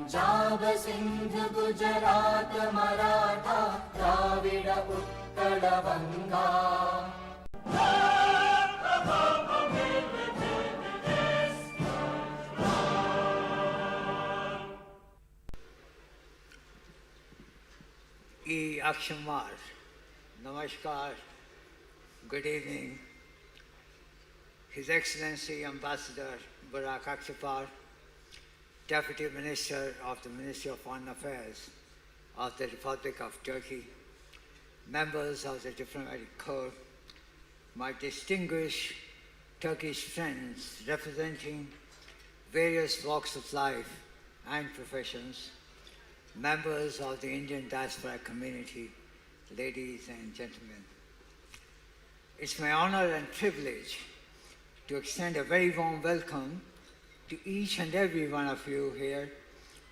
Punjab Sindh Gujarat Maratha Dravid Utkal Banga Akshamar, Namaskar, good evening. His Excellency Ambassador Burak, Deputy Minister of the Ministry of Foreign Affairs of the Republic of Turkey, members of the Diplomatic Corps, my distinguished Turkish friends representing various walks of life and professions, members of the Indian diaspora community, ladies and gentlemen. It's my honor and privilege to extend a very warm welcome to each and every one of you here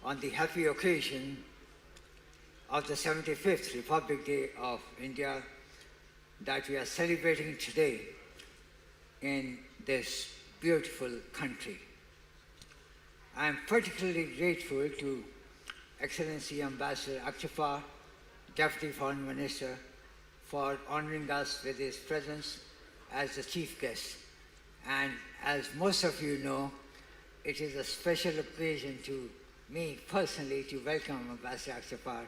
on the happy occasion of the 75th Republic Day of India that we are celebrating today in this beautiful country. I am particularly grateful to Excellency Ambassador Akçapar, Deputy Foreign Minister, for honoring us with his presence as the chief guest. And as most of you know, it is a special occasion to me personally to welcome Ambassador Akçapar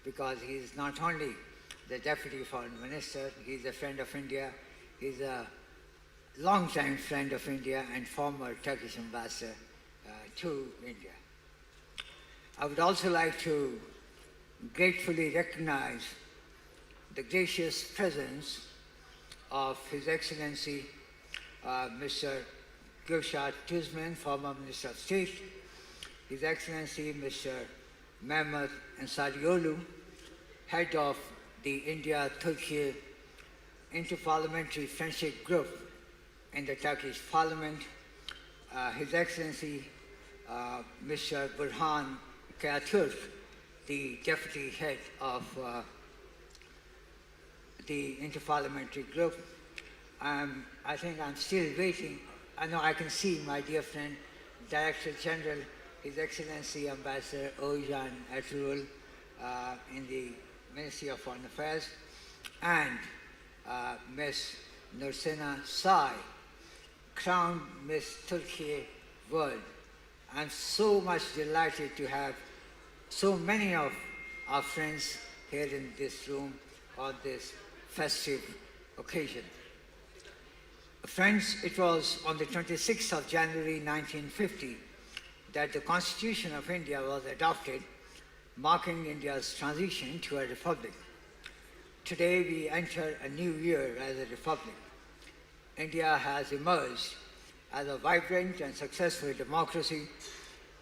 because he is not only the Deputy Foreign Minister, he is a friend of India, he is a long-time friend of India and former Turkish ambassador to India. I would also like to gratefully recognize the gracious presence of His Excellency Mr. Gülşah Tuzman, former Minister of State, His Excellency Mr. Mehmet Ensarioğlu, head of the India-Turkey Interparliamentary Friendship Group in the Turkish Parliament, His Excellency Mr. Burhan Kayatürk, the Deputy Head of the Interparliamentary Group. I think I'm still waiting. I know I can see my dear friend, Director General, His Excellency Ambassador Ojan Ertuğrul in the Ministry of Foreign Affairs, and Ms. Nursena Say, crowned Miss Turkey World. I'm so much delighted to have so many of our friends here in this room on this festive occasion. Friends, it was on the 26th of January 1950 that the Constitution of India was adopted, marking India's transition to a republic. Today we enter a new year as a republic. India has emerged as a vibrant and successful democracy,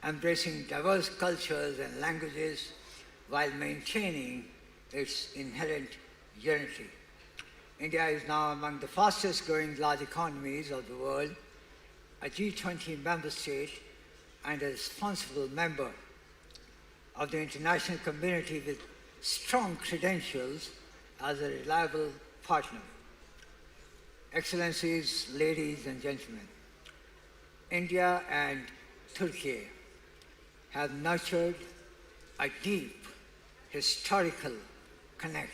embracing diverse cultures and languages while maintaining its inherent unity. India is now among the fastest growing large economies of the world, a G20 member state and a responsible member of the international community with strong credentials as a reliable partner. Excellencies, ladies and gentlemen, India and Turkey have nurtured a deep historical connect.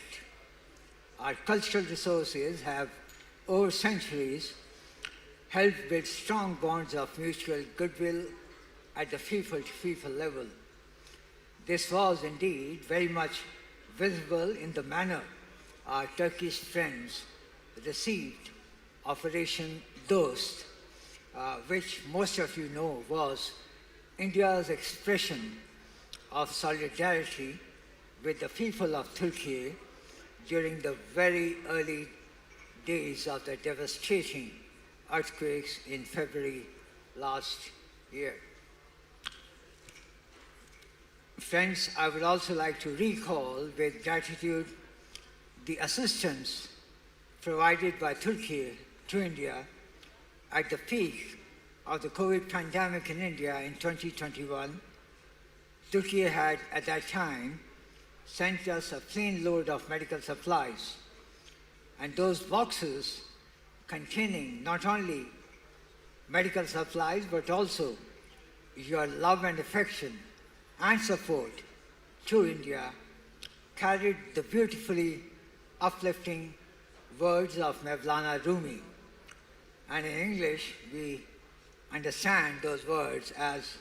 Our cultural resources have, over centuries, helped build strong bonds of mutual goodwill at the people-to-people level. This was indeed very much visible in the manner our Turkish friends received Operation Dost, which most of you know was India's expression of solidarity with the people of Turkey during the very early days of the devastating earthquakes in February last year. Friends, I would also like to recall with gratitude the assistance provided by Turkey to India at the peak of the COVID pandemic in India in 2021. Turkey had at that time sent us a plane load of medical supplies, and those boxes containing not only medical supplies but also your love and affection and support to India carried the beautifully uplifting words of Mevlana Rumi. And in English, we understand those words as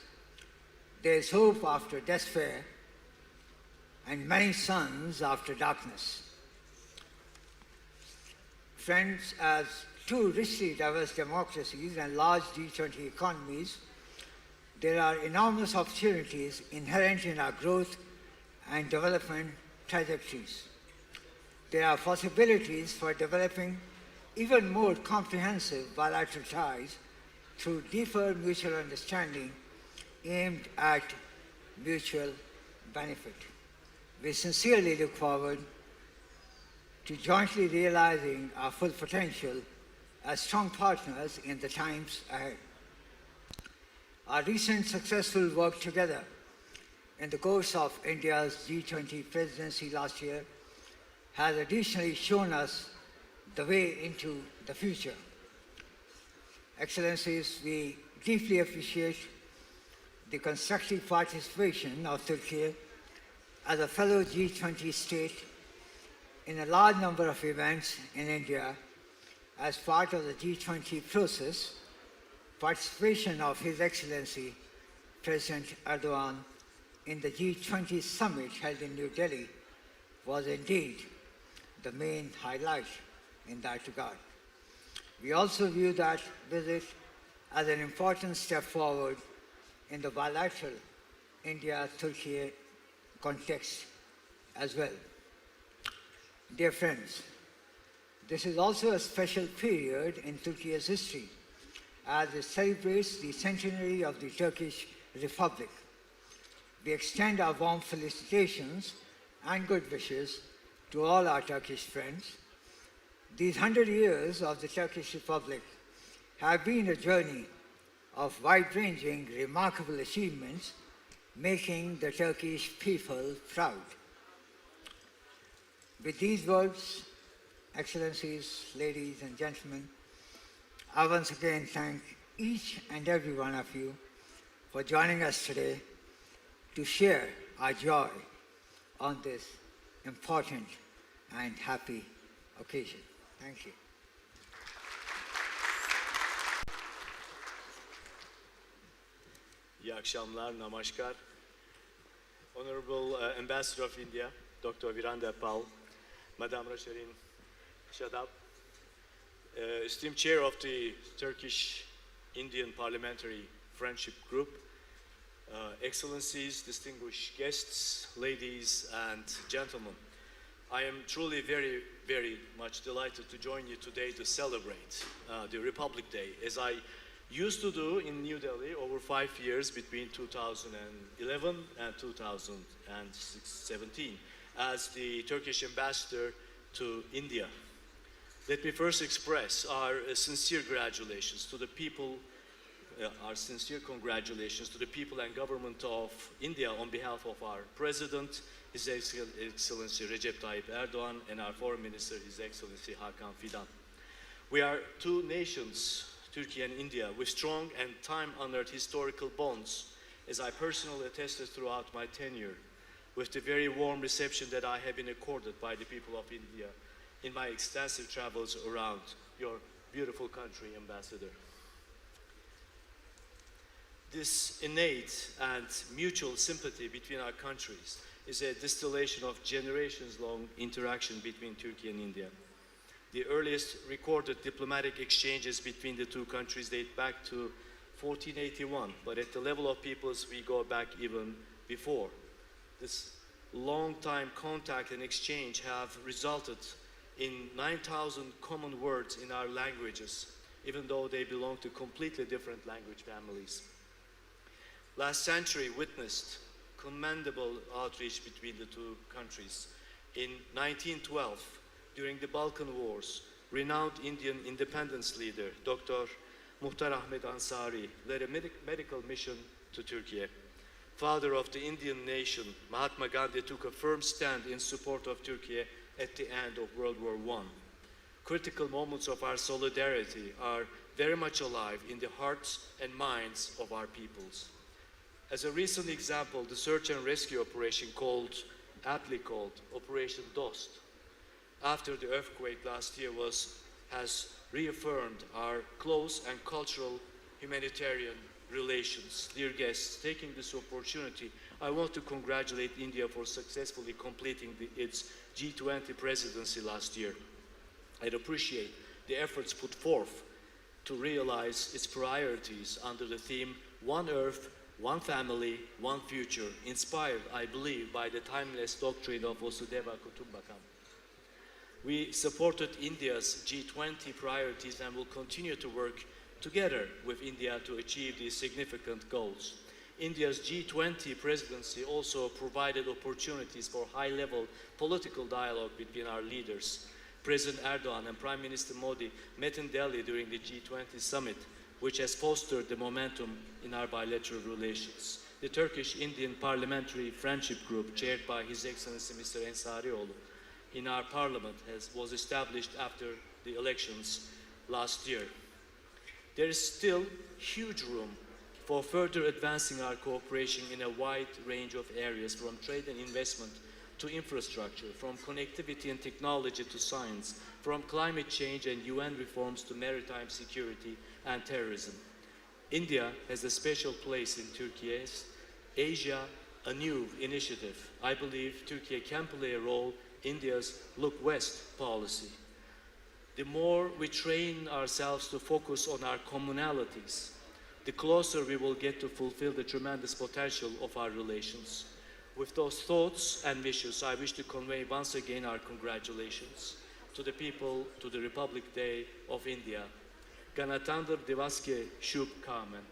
there is hope after despair and many suns after darkness. Friends, as two richly diverse democracies and large G20 economies, there are enormous opportunities inherent in our growth and development trajectories. There are possibilities for developing even more comprehensive bilateral ties through deeper mutual understanding aimed at mutual benefit. We sincerely look forward to jointly realizing our full potential as strong partners in the times ahead. Our recent successful work together in the course of India's G20 presidency last year has additionally shown us the way into the future. Excellencies, we deeply appreciate the constructive participation of Turkey as a fellow G20 state in a large number of events in India as part of the G20 process. Participation of His Excellency President Erdogan in the G20 summit held in New Delhi was indeed the main highlight in that regard. We also view that visit as an important step forward in the bilateral India-Turkey context as well. Dear friends, this is also a special period in Turkey's history as it celebrates the centenary of the Turkish Republic. We extend our warm felicitations and good wishes to all our Turkish friends. These 100 years of the Turkish Republic have been a journey of wide-ranging, remarkable achievements, making the Turkish people proud. With these words, Excellencies, ladies and gentlemen, I once again thank each and every one of you for joining us today to share our joy on this important and happy occasion. Thank you. İyi akşamlar, namaskar. Honorable Ambassador of India, Dr. Virander, Madame Rasharin Shadab, esteemed Chair of the Turkish-Indian Parliamentary Friendship Group, Excellencies, distinguished guests, ladies and gentlemen. I am truly very, very much delighted to join you today to celebrate the Republic Day, as I used to do in New Delhi over 5 years between 2011 and 2017 as the Turkish ambassador to India. Let me first express our sincere congratulations to the people and government of India on behalf of our President, His Excellency Recep Tayyip Erdogan, and our Foreign Minister, His Excellency Hakan Fidan. We are two nations, Turkey and India, with strong and time-honored historical bonds, as I personally attested throughout my tenure, with the very warm reception that I have been accorded by the people of India in my extensive travels around your beautiful country, Ambassador. This innate and mutual sympathy between our countries is a distillation of generations-long interaction between Turkey and India. The earliest recorded diplomatic exchanges between the two countries date back to 1481, but at the level of peoples, we go back even before. This long-time contact and exchange have resulted in 9,000 common words in our languages, even though they belong to completely different language families. Last century witnessed commendable outreach between the two countries. In 1912, during the Balkan Wars, renowned Indian independence leader, Dr. Muhtar Ahmed Ansari, led a medical mission to Turkey. Father of the Indian nation, Mahatma Gandhi took a firm stand in support of Turkey at the end of World War I. Critical moments of our solidarity are very much alive in the hearts and minds of our peoples. As a recent example, the search and rescue operation aptly called Operation DOST, after the earthquake last year has reaffirmed our close and cultural humanitarian relations. Dear guests, taking this opportunity, I want to congratulate India for successfully completing its G20 presidency last year. I'd appreciate the efforts put forth to realize its priorities under the theme One Earth, One Family, One Future, inspired, I believe, by the timeless doctrine of Vasudhaiva Kutumbakam. We supported India's G20 priorities and will continue to work together with India to achieve these significant goals. India's G20 presidency also provided opportunities for high-level political dialogue between our leaders. President Erdogan and Prime Minister Modi met in Delhi during the G20 summit, which has fostered the momentum in our bilateral relations. The Turkish-Indian Parliamentary Friendship Group, chaired by His Excellency Mr. Ensarioğlu, in our parliament was established after the elections last year. There is still huge room for further advancing our cooperation in a wide range of areas, from trade and investment to infrastructure, from connectivity and technology to science, from climate change and UN reforms to maritime security and terrorism. India has a special place in Turkey's Asia Anew initiative. I believe Turkey can play a role in India's Look West policy. The more we train ourselves to focus on our commonalities, the closer we will get to fulfill the tremendous potential of our relations. With those thoughts and wishes, I wish to convey once again our congratulations to the people, to the Republic Day of India. Ganatandır Divaske Shubh Kamen.